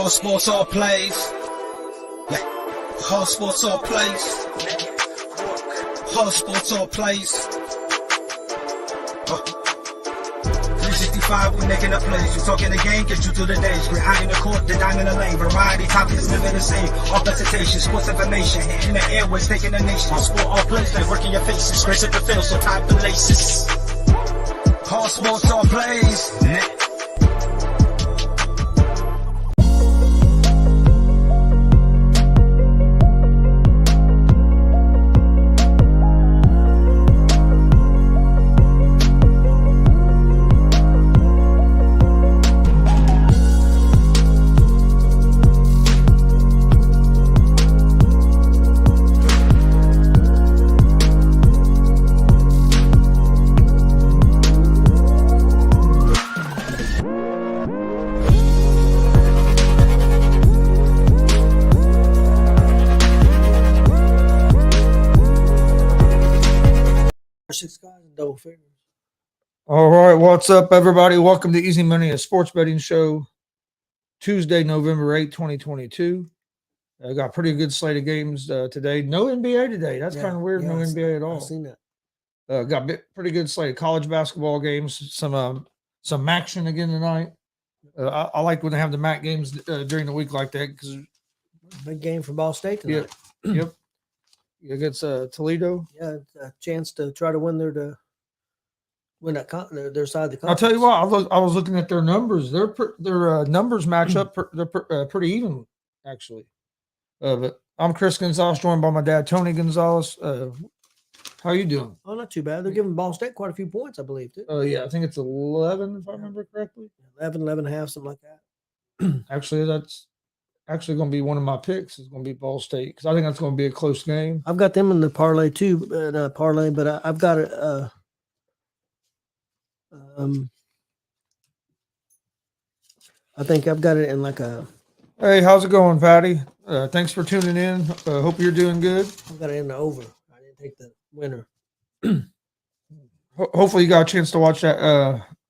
All sports, all plays. Yeah. All sports, all plays. All sports, all plays. 365, we making a place. You talking the game, get you through the days. We're high in the court, the dime in the lane. Variety topics, living the same. All presentation, sports information. In the airways, taking the nation. All sport, all plays, like working your faces. Grace at the field, so tie the laces. All sports, all plays. Six guys in double figures. All right, what's up, everybody? Welcome to Easy Money, a sports betting show. Tuesday, November 8, 2022. I got a pretty good slate of games today. No NBA today. That's kind of weird. No NBA at all. I've seen that. Got pretty good slate of college basketball games. Some action again tonight. I like when they have the MAC games during the week like that because big game for Ball State tonight. Yep. Against Toledo. Yeah, a chance to try to win their side of the conference. I'll tell you what. I was looking at their numbers. Their numbers match up. They're pretty even, actually. But I'm Chris Gonzalez, joined by my dad, Tony Gonzalez. How you doing? Oh, not too bad. They're giving Ball State quite a few points, I believe, too. Yeah, I think it's 11, if I remember correctly. 11 and a half, something like that. Actually, that's actually going to be one of my picks. Is going to be Ball State because I think that's going to be a close game. I've got them in the parlay too, but I've got it. I think I've got it in like a. Hey, how's it going, Patty? Thanks for tuning in. Hope you're doing good. I've got it in the over. I didn't take the winner. Hopefully, you got a chance to watch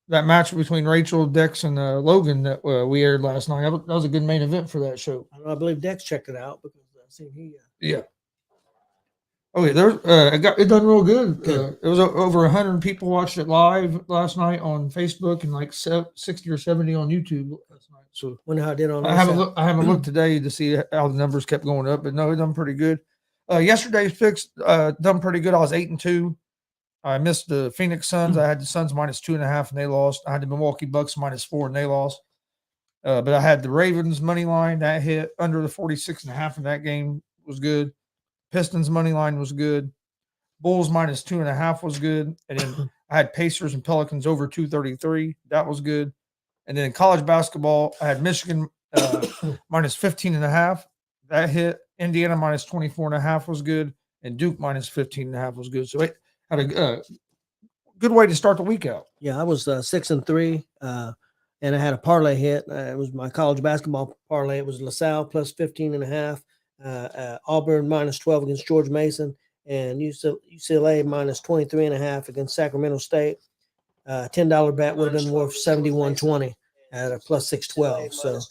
that match between Rachel, Dex, and Logan that we aired last night. That was a good main event for that show. I believe Dex checked it out because I seen he. Yeah. Oh yeah, it done real good. It was over 100 people watched it live last night on Facebook and like 60 or 70 on YouTube last night. So wonder how it did on. I haven't looked today to see how the numbers kept going up, but no, it done pretty good. Yesterday's picks done pretty good. I was 8-2. I missed the Phoenix Suns. I had the Suns -2.5 and they lost. I had the Milwaukee Bucks -4 and they lost. But I had the Ravens money line that hit under the 46.5 in that game was good. Pistons money line was good. Bulls -2.5 was good. And then I had Pacers and Pelicans over 233. That was good. And then in college basketball, I had Michigan -15.5. That hit. Indiana -24.5 was good. And Duke -15.5 was good. So it had a good way to start the week out. Yeah, I was 6-3. And I had a parlay hit. It was my college basketball parlay. It was LaSalle +15.5. Auburn -12 against George Mason, and UCLA -23.5 against Sacramento State. $10 bet would have been worth $71.20 at a +612. So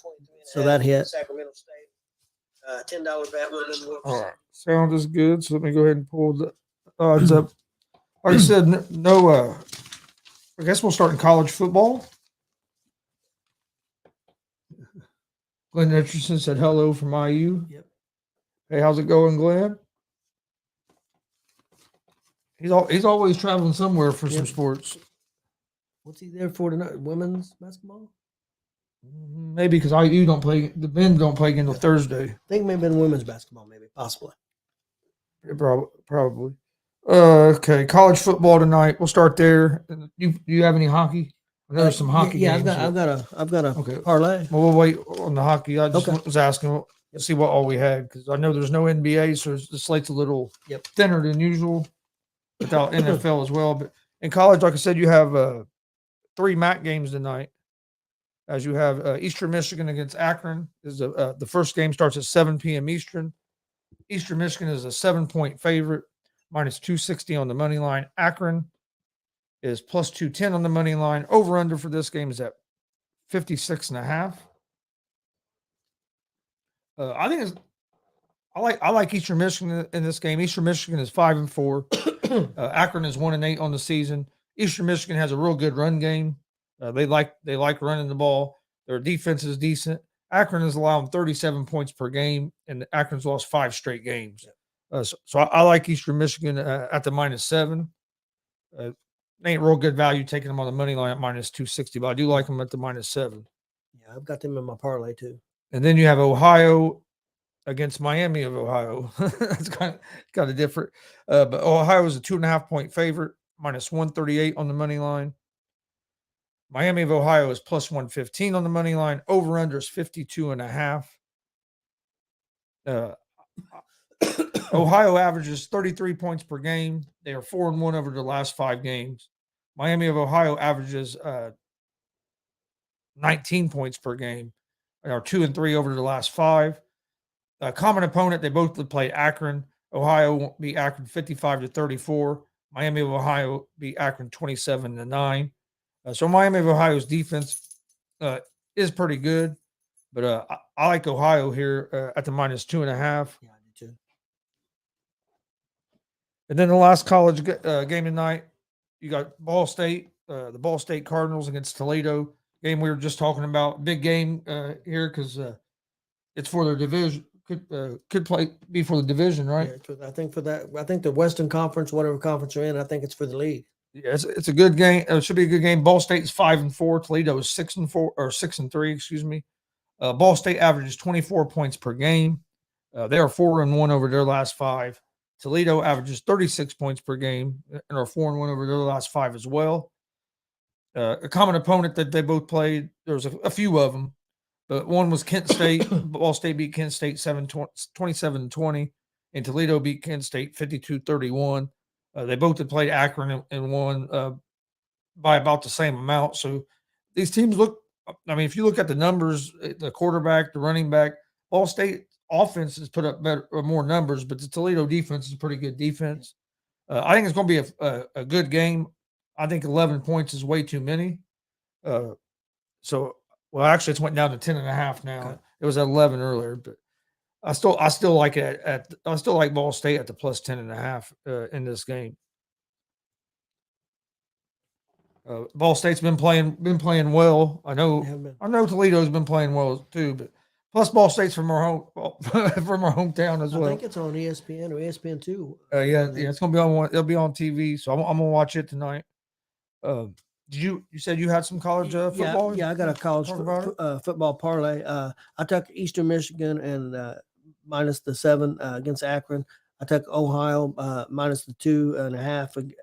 that hit. Sacramento State. $10 bet would have been worth. All right, sound is good. So let me go ahead and pull the odds up. Like I said, no. I guess we'll start in college football. Glenn Richardson said hello from IU. Yep. Hey, how's it going, Glenn? He's always traveling somewhere for some sports. What's he there for tonight? Women's basketball? Maybe because IU don't play. The men don't play again until Thursday. I think maybe in women's basketball, possibly. Probably. Okay, college football tonight. We'll start there. Do you have any hockey? I know there's some hockey. Yeah, games I've got a parlay. Well, we'll wait on the hockey. I just was asking. See what all we had because I know there's no NBA, so the slate's a little thinner than usual without NFL as well. But in college, like I said, you have 3 MAC games tonight. As you have Eastern Michigan against Akron. The first game starts at 7 p.m. Eastern. Eastern Michigan is a 7-point favorite, -260 on the money line. Akron is +210 on the money line. Over under for this game is at 56.5. I think I like Eastern Michigan in this game. Eastern Michigan is 5-4. Akron is 1-8 on the season. Eastern Michigan has a real good run game. They like running the ball. Their defense is decent. Akron is allowing 37 points per game, and Akron's lost 5 straight games. So I like Eastern Michigan at the -7. They ain't real good value taking them on the money line at -260, but I do like them at the -7. Yeah, I've got them in my parlay too. And then you have Ohio against Miami of Ohio. That's kind of different. But Ohio is a 2.5 point favorite, -138 on the money line. Miami of Ohio is +115 on the money line. Over under is 52.5. Ohio averages 33 points per game. They are 4-1 over the last 5 games. Miami of Ohio averages 19 points per game. They are 2-3 over the last 5. A common opponent, they both played Akron. Ohio beat Akron 55-34. Miami of Ohio beat Akron 27-9. So Miami of Ohio's defense is pretty good, but I like Ohio here at the -2.5. Yeah, I do too. And then the last college game tonight, you got Ball State, the Ball State Cardinals against Toledo. Game we were just talking about, big game here because it's for their division. Could be for the division, right? Yeah, I think for that, I think the Western Conference, whatever conference you're in, I think it's for the league. Yeah, it's a good game. It should be a good game. Ball State is 5-4. Toledo is 6-4 or 6-3. Excuse me. Ball State averages 24 points per game. They are 4-1 over their last 5. Toledo averages 36 points per game and are 4-1 over their last 5 as well. A common opponent that they both played, there was a few of them, but one was Kent State. Ball State beat Kent State 27-20, and Toledo beat Kent State 52-31. They both had played Akron and won by about the same amount. So these teams look, I mean, if you look at the numbers, the quarterback, the running back, Ball State offense has put up better or more numbers, but the Toledo defense is a pretty good defense. I think it's going to be a good game. I think 11 points is way too many. Well, actually, it's went down to 10.5 now. Okay. It was at 11 earlier, but I still like it I still like Ball State at the +10.5 in this game. Ball State's been playing well. I know Toledo's been playing well too, but plus Ball State's from our hometown as well. I think it's on ESPN or ESPN2. Yeah, it's gonna be on one. It'll be on TV, so I'm gonna watch it tonight. You said you had some college football? Yeah, I got a college football parlay. I took Eastern Michigan and minus the 7 against Akron. I took Ohio minus the 2.5.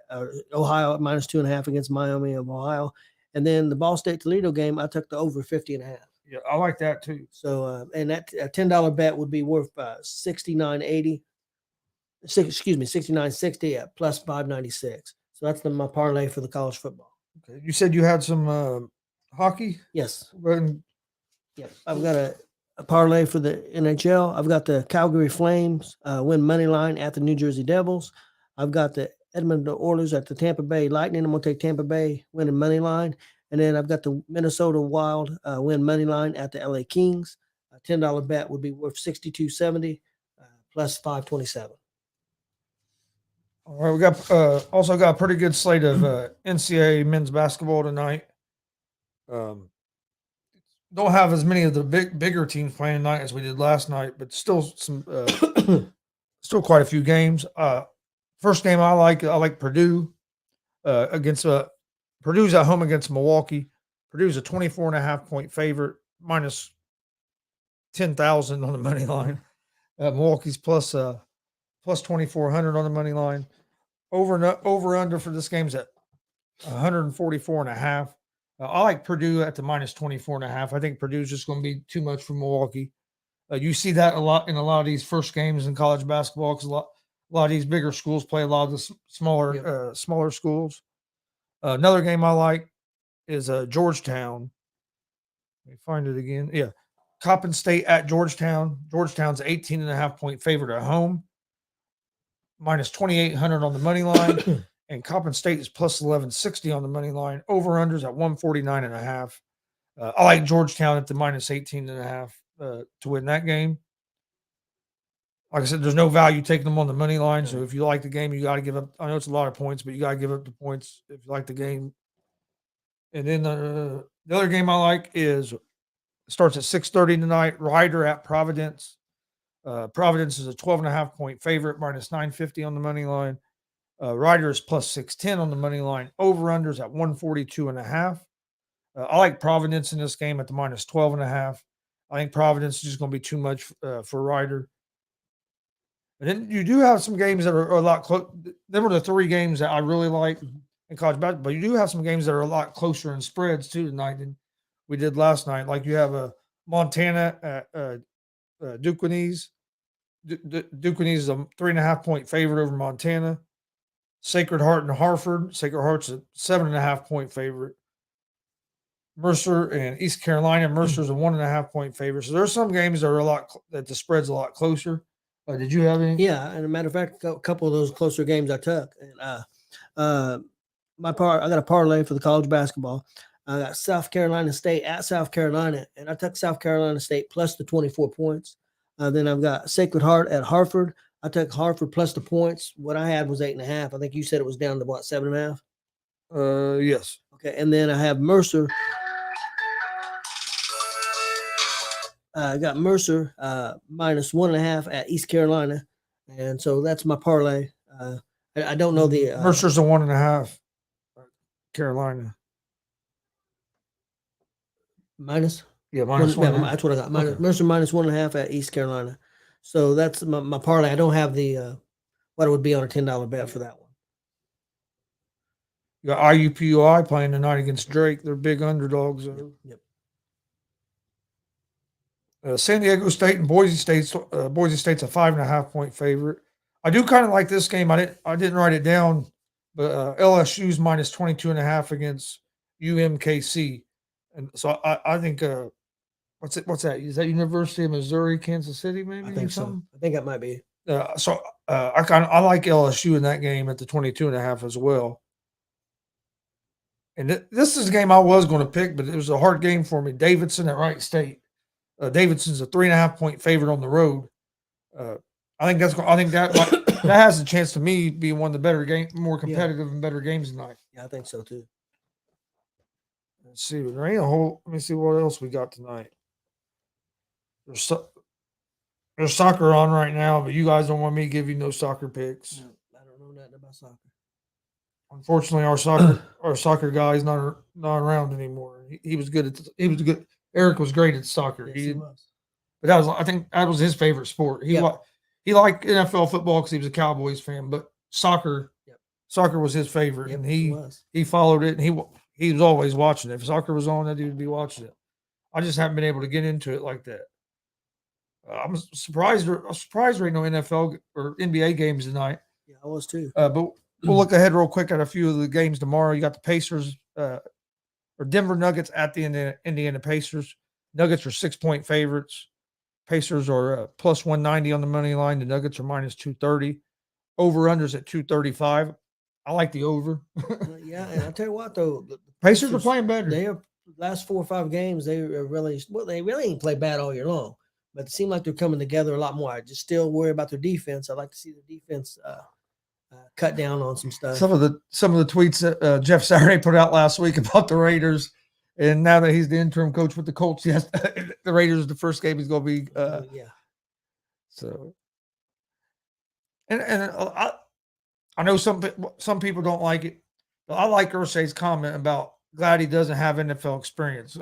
Ohio minus 2.5 against Miami of Ohio, and then the Ball State Toledo game, I took the over 50.5. Yeah, I like that too. So and that $10 bet would be worth $69.80. Excuse me, $69.60 at +596. So that's my parlay for the college football. Okay. You said you had some hockey? Yes. Yes. I've got a parlay for the NHL. I've got the Calgary Flames win money line at the New Jersey Devils. I've got the Edmonton Oilers at the Tampa Bay Lightning. I'm going to take Tampa Bay winning money line. And then I've got the Minnesota Wild win money line at the LA Kings. A $10 bet would be worth $62.70 +527. All right, we got also got a pretty good slate of NCAA men's basketball tonight. Don't have as many of the bigger teams playing tonight as we did last night, but still some still quite a few games. First game I like Purdue against Purdue's at home against Milwaukee. Purdue's a 24.5 point favorite, minus 10,000 on the money line. Milwaukee's plus 2,400 on the money line. Over under for this game's at 144.5. I like Purdue at the minus 24.5. I think Purdue's just going to be too much for Milwaukee. You see that a lot in a lot of these first games in college basketball because a lot of these bigger schools play a lot of the smaller schools. Another game I like is Georgetown. Let me find it again. Yeah. Coppin State at Georgetown. Georgetown's 18.5 point favorite at home. Minus 2,800 on the money line. And Coppin State is plus 1160 on the money line. Over-unders at 149.5. I like Georgetown at the minus 18.5 to win that game. Like I said, there's no value taking them on the money line. So if you like the game, you got to give up. I know it's a lot of points, but you got to give up the points if you like the game. And then the other game I like starts at 6:30 tonight. Ryder at Providence. Providence is a 12.5 point favorite, minus 950 on the money line. Ryder is plus 610 on the money line. Over-unders at 142.5. I like Providence in this game at the minus 12.5. I think Providence is just going to be too much for Ryder. And then you do have some games that are a lot close. Them were the three games that I really like in college basketball. But you do have some games that are a lot closer in spreads too tonight than we did last night. Like you have a Montana at Duquesne. Duquesne is a 3.5 point favorite over Montana. Sacred Heart and Hartford. Sacred Heart's a 7.5 point favorite. Mercer and East Carolina. Mercer's a 1.5 point favorite. So there's some games that are that the spread's a lot closer. Did you have any? Yeah, and a matter of fact, a couple of those closer games I took. And I got a parlay for the college basketball. I got South Carolina State at South Carolina, and I took South Carolina State plus the 24 points. Then I've got Sacred Heart at Hartford. I took Hartford plus the points. What I had was 8.5. I think you said it was down to what, 7.5? Yes. Okay, and then I have Mercer. I got Mercer minus 1.5 at East Carolina, and so that's my parlay. I don't know the Mercer's a 1.5. Carolina minus. Yeah, minus one. That's what I got. Mercer minus 1.5 at East Carolina. So that's my parlay. I don't have the what it would be on a $10 bet for that one. You got IUPUI playing tonight against Drake. They're big underdogs. Yep. San Diego State and Boise State's a 5.5 point favorite. I do kind of like this game. I didn't write it down, but LSU's minus 22.5 against UMKC, and so I think what's that? Is that University of Missouri, Kansas City? Maybe I think so. I think that might be. I like LSU in that game at the 22.5 as well. And this is a game I was going to pick, but it was a hard game for me. Davidson at Wright State. Davidson's a 3.5 point favorite on the road. I think that has a chance to me be one of the better more competitive and better games tonight. Yeah, I think so too. Let's see. There ain't a whole. Let me see what else we got tonight. There's soccer on right now, but you guys don't want me to give you no soccer picks. No, I don't know nothing about soccer. Unfortunately, our soccer guy is not around anymore. He was good at. Eric was great at soccer. Yes, he was. But I think that was his favorite sport. He liked NFL football because he was a Cowboys fan, but soccer was his favorite, and he followed it, and he was always watching it. If soccer was on, that he would be watching it. I just haven't been able to get into it like that. I'm surprised there ain't no NFL or NBA games tonight. Yeah, I was too. But we'll look ahead real quick at a few of the games tomorrow. You got the Pacers or Denver Nuggets at the Indiana Pacers. Nuggets are 6 point favorites. Pacers are plus 190 on the money line. The Nuggets are minus 230. Over-unders at 235. I like the over. Yeah, and I'll tell you what, though. The Pacers are playing better. They are last 4 or 5 games, they really ain't played bad all year long. But it seemed like they're coming together a lot more. I just still worry about their defense. I'd like to see the defense cut down on some stuff. Some of the tweets that Jeff Saturday put out last week about the Raiders, and now that he's the interim coach with the Colts, yes, the Raiders, the first game is going to be So, and I know some people don't like it, but I like Ursay's comment about glad he doesn't have NFL experience.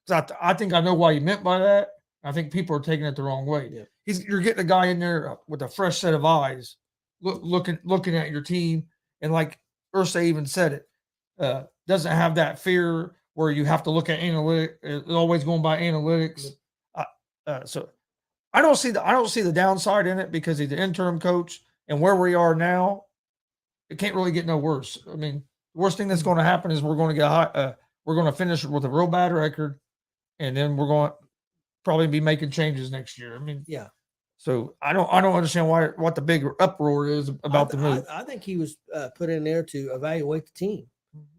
I think I know why he meant by that. I think people are taking it the wrong way. Yeah. You're getting a guy in there with a fresh set of eyes, looking at your team, and like Ursay even said it, doesn't have that fear where you have to look at analytics, always going by analytics. So I don't see the downside in it because he's the interim coach, and where we are now, it can't really get no worse. I mean, the worst thing that's going to happen is we're going to finish with a real bad record, and then we're going to probably be making changes next year. I mean, yeah. So I don't understand what the big uproar is about the move. I think he was put in there to evaluate the team,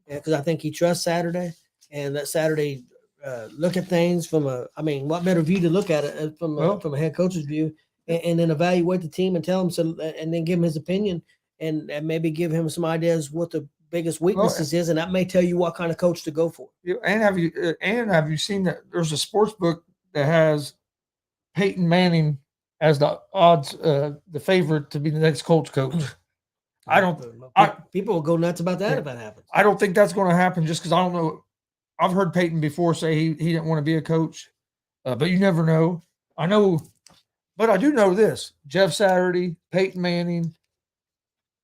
because I think he trusts Saturday, and that Saturday look at things from what better view to look at it from a head coach's view, and then evaluate the team and tell him so, and then give him his opinion and maybe give him some ideas what the biggest weaknesses is, and that may tell you what kind of coach to go for. And have you seen that there's a sports book that has Peyton Manning as the odds, the favorite to be the next Colts coach? People will go nuts about that if that happens. I don't think that's going to happen just because I don't know. I've heard Peyton before say he didn't want to be a coach, but you never know. I know, but I do know this: Jeff Saturday, Peyton Manning,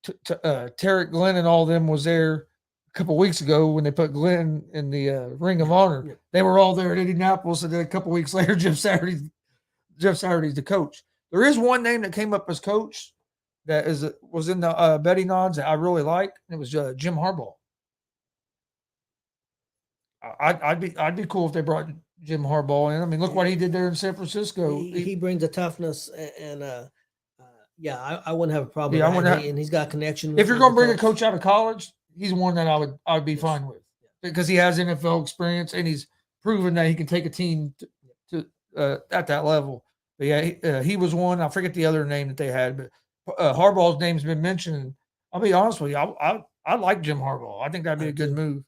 Tarek Glenn, and all of them was there a couple of weeks ago when they put Glenn in the Ring of Honor. Yeah. They were all there at Indianapolis, and then a couple of weeks later, Jeff Saturday's the coach. There is one name that came up as coach that was in the betting odds that I really like, and it was Jim Harbaugh. I'd be cool if they brought Jim Harbaugh in. I mean, look what he did there in San Francisco. He brings a toughness, and I wouldn't have a problem. Yeah, with that. And he's got connection. If you're going to bring a coach out of college, he's one that I would be fine with because he has NFL experience and he's proven that he can take a team to at that level. But yeah, he was one. I forget the other name that they had, but Harbaugh's name's been mentioned. And I'll be honest with you, I like Jim Harbaugh. I think that'd be a good move.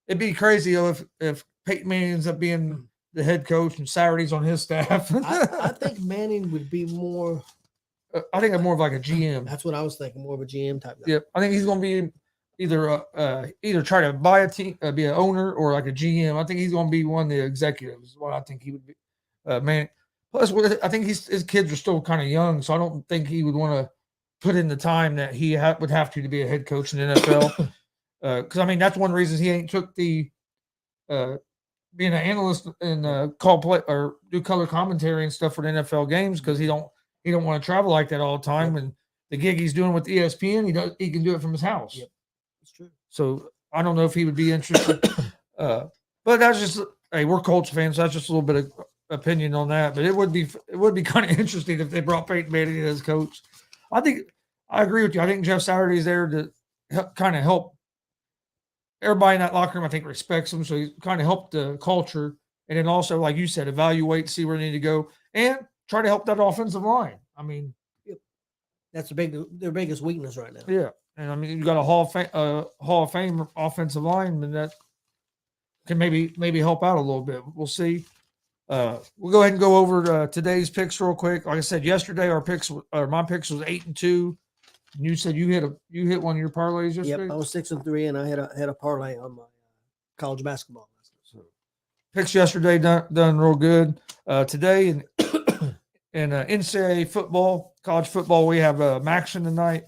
It'd be crazy if Peyton Manning ends up being the head coach and Saturday's on his staff. I think Manning would be more. I think I'm more of like a GM. That's what I was thinking, more of a GM type. Yeah, I think he's going to be either try to buy a team, be an owner, or like a GM. I think he's going to be one of the executives. What I think he would be. Plus, I think his kids are still kind of young, so I don't think he would want to put in the time that he would have to be a head coach in the NFL. Because I mean, that's one reason he ain't took the being an analyst and call play or do color commentary and stuff for the NFL games because he don't want to travel like that all the time. Yep. And the gig he's doing with ESPN, he can do it from his house. Yep, that's true. So I don't know if he would be interested. But that's just we're Colts fans, so that's just a little bit of opinion on that. But it would be kind of interesting if they brought Peyton Manning as coach. I agree with you. I think Jeff Saturday's there to kind of help. Everybody in that locker room, I think, respects him. So he kind of helped the culture. And then also, like you said, evaluate, see where they need to go, and try to help that offensive line. I mean, that's their biggest weakness right now. Yeah. And I mean, you got a Hall of Fame offensive lineman that can maybe help out a little bit. We'll see. We'll go ahead and go over today's picks real quick. Like I said, yesterday my picks was 8-2. And you said you hit one of your parlays yesterday? Yep, I was 6-3, and I had a parlay on my college basketball. So, picks yesterday done real good. Today in NCAA football, college football, we have MACtion tonight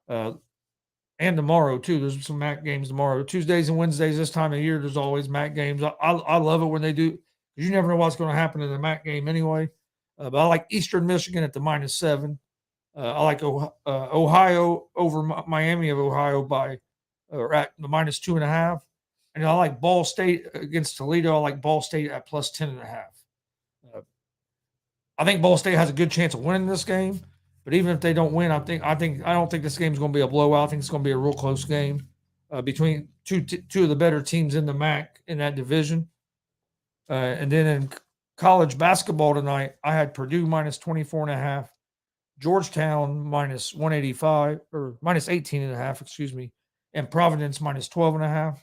and tomorrow too. There's some MAC games tomorrow. Tuesdays and Wednesdays this time of year, there's always MAC games. I love it when they do because you never know what's going to happen in the MAC game anyway. But I like Eastern Michigan at the -7. I like Ohio over Miami of Ohio at the -2.5. And I like Ball State against Toledo. I like Ball State at +10.5. I think Ball State has a good chance of winning this game. But even if they don't win, I don't think this game is going to be a blowout. I think it's going to be a real close game between two of the better teams in the MAC in that division. And then in college basketball tonight, I had Purdue -24.5. Georgetown -185 or -18.5, excuse me, and Providence -12.5.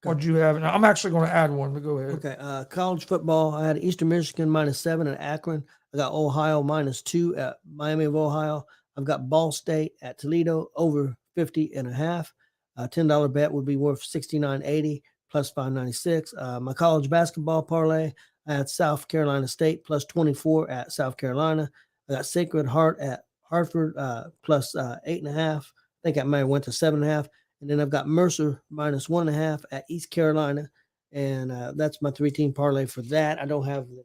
What'd you have? And I'm actually going to add one, but go ahead. Okay. College football, I had Eastern Michigan -7 at Akron. I got Ohio -2 at Miami of Ohio. I've got Ball State at Toledo over 50.5. $10 bet would be worth $69.80 plus $5.96. My college basketball parlay, I had South Carolina State +24 at South Carolina. I got Sacred Heart at Hartford plus 8.5. I think I might have went to 7.5. And then I've got Mercer -1.5 at East Carolina. And that's my 3-team parlay for that. I don't have the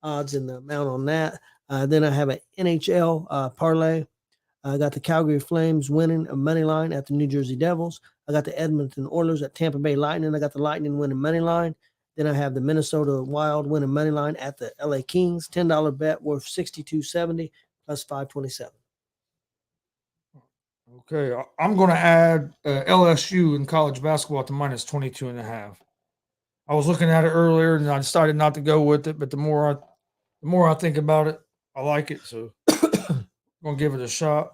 odds and the amount on that. Then I have an NHL parlay. I got the Calgary Flames winning a money line at the New Jersey Devils. I got the Edmonton Oilers at Tampa Bay Lightning. I got the Lightning winning money line. Then I have the Minnesota Wild winning money line at the LA Kings. $10 bet worth $62.70 plus $5.27. Okay, I'm going to add LSU in college basketball at the -22.5. I was looking at it earlier and I decided not to go with it, but the more The more I think about it, I like it. So I'm going to give it a shot.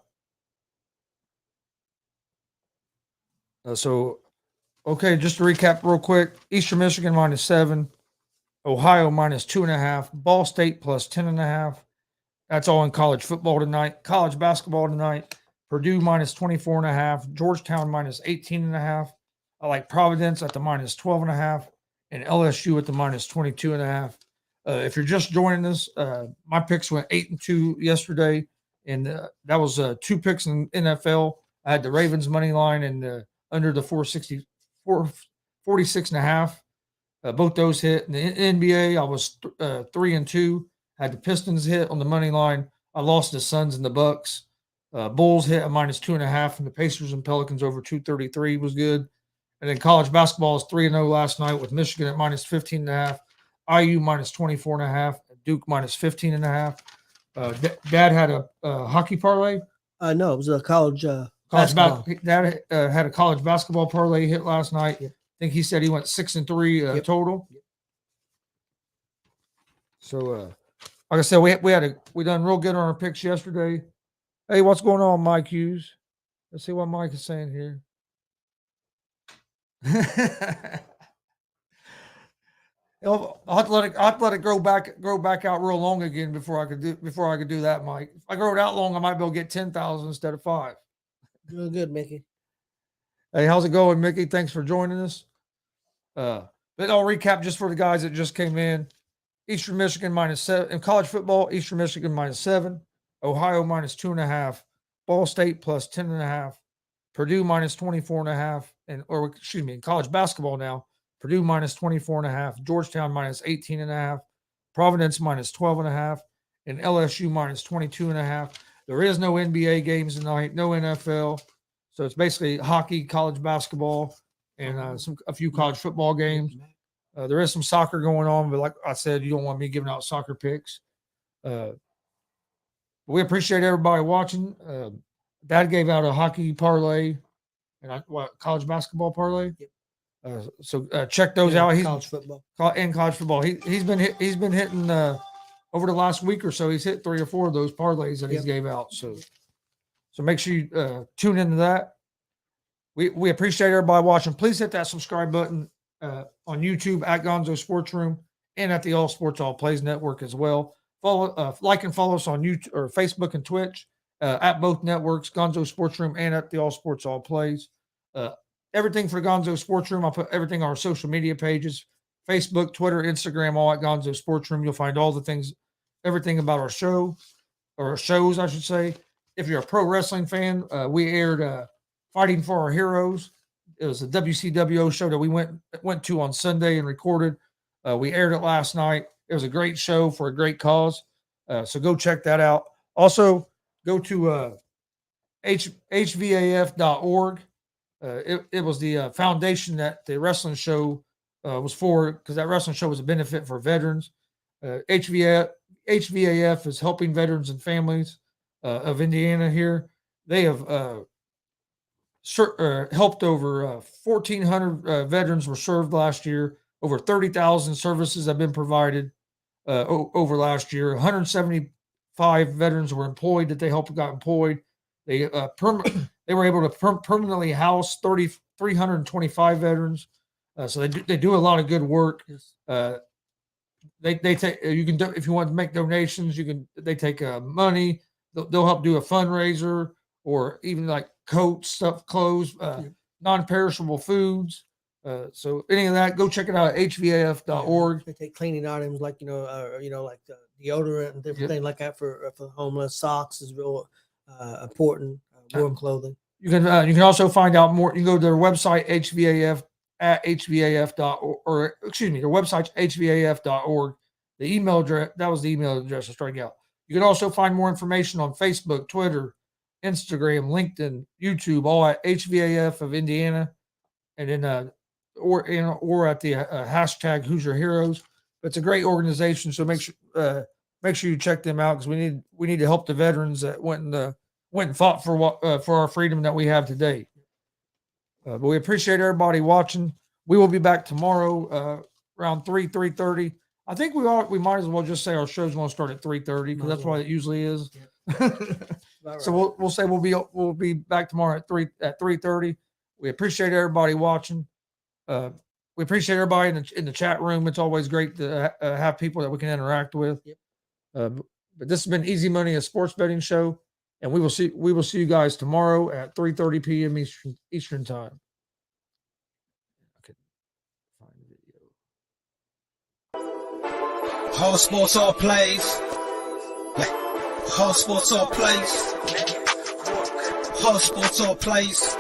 Okay, just to recap real quick. Eastern Michigan -7. Ohio -2.5. Ball State plus 10.5. That's all in college football tonight. College basketball tonight. Purdue -24.5. Georgetown -18.5. I like Providence at the -12.5. And LSU at the -22.5. If you're just joining us, my picks went 8-2 yesterday. And that was 2 picks in NFL. I had the Ravens money line and under the 46.5. Both those hit. In the NBA, I was 3-2. Had the Pistons hit on the money line. I lost the Suns and the Bucks. Bulls hit a -2.5, and the Pacers and Pelicans over 233 was good. And then college basketball is 3-0 last night with Michigan at -15.5, IU -24.5, Duke -15.5. Dad had a hockey parlay. No, it was a college basketball. Dad had a college basketball parlay hit last night. Yeah. I think he said he went 6-3 Yep. total. Yep. So, like I said, we done real good on our picks yesterday. Hey, what's going on, Mike Hughes? Let's see what Mike is saying here. I'll have to let it grow back out real long again before I could do that, Mike. If I grow it out long, I might be able to get 10,000 instead of 5. Doing good, Mickey. Hey, how's it going, Mickey? Thanks for joining us. But I'll recap just for the guys that just came in. Eastern Michigan -7 in college football. Eastern Michigan -7. Ohio -2.5. Ball State plus 10.5. Purdue -24.5. In college basketball now. Purdue -24.5. Georgetown -18.5. Providence -12.5. And LSU -22.5. There is no NBA games tonight. No NFL. So it's basically hockey, college basketball, and a few college football games. There is some soccer going on, but like I said, you don't want me giving out soccer picks. We appreciate everybody watching. Dad gave out a hockey parlay and college basketball parlay. Yep. So check those out. He's college football and college football. He's been hitting over the last week or so. He's hit 3 or 4 of those parlays that he gave out. So make sure you tune into that. We appreciate everybody watching. Please hit that subscribe button on YouTube at Gonzo Sports Room and at the All Sports All Plays Network as well. Follow, like and follow us on YouTube or Facebook and Twitch at both networks, Gonzo Sports Room and at the All Sports All Plays. Everything for Gonzo Sports Room, I'll put everything on our social media pages, Facebook, Twitter, Instagram, all at Gonzo Sports Room. You'll find all the things, everything about our show, or our shows, I should say. If you're a pro wrestling fan, we aired Fighting for Our Heroes. It was a WCWO show that we went to on Sunday and recorded. We aired it last night. It was a great show for a great cause. So go check that out. Also, go to hvaf.org. It was the foundation that the wrestling show was for, because that wrestling show was a benefit for veterans. HVAF is helping veterans and families of Indiana here. They have helped over 1,400 veterans were served last year. Over 30,000 services have been provided over last year. 175 veterans were employed that they got employed. They were able to permanently house 325 veterans. So they do a lot of good work. They take, you can do, if you want to make donations, they take money. They'll help do a fundraiser, or even like coats, stuff, clothes, non-perishable foods. So any of that, go check it out at hvaf.org. They take cleaning items like like deodorant and different things like that for homeless. Socks is real important. Warm clothing. You can also find out more. You can go to their website hvaf at hvaf.org, or excuse me, their website's hvaf.org. The email address, that was the email address I struck out. You can also find more information on Facebook, Twitter, Instagram, LinkedIn, YouTube, all at HVAF of Indiana, and then or at the hashtag Hoosier Heroes. It's a great organization, so make sure you check them out, because we need to help the veterans that went and fought for our freedom that we have today. But we appreciate everybody watching. We will be back tomorrow around 3:30. I think we might as well just say our show's going to start at 3:30 because that's what it usually is. So we'll say we'll be back tomorrow at 3:30. We appreciate everybody watching. We appreciate everybody in the chat room. It's always great to have people that we can interact with. Yep. But this has been Easy Money, a sports betting show, and we will see you guys tomorrow at 3:30 p.m. Eastern time. Okay. Find the video. Whole sports all plays. Whole sports all plays. Whole sports all plays.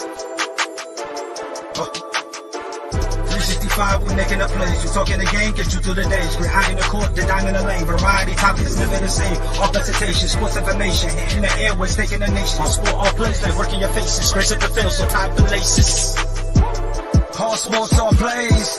365, we making a plays. We talking the game, get you through the days. We're high in the court, the dime in the lane. Variety topics, living the same. All presentation, sports information. In the airways, taking the nation. Sport all plays, like working your faces. Grace at the field, so tie the laces. All sports all plays.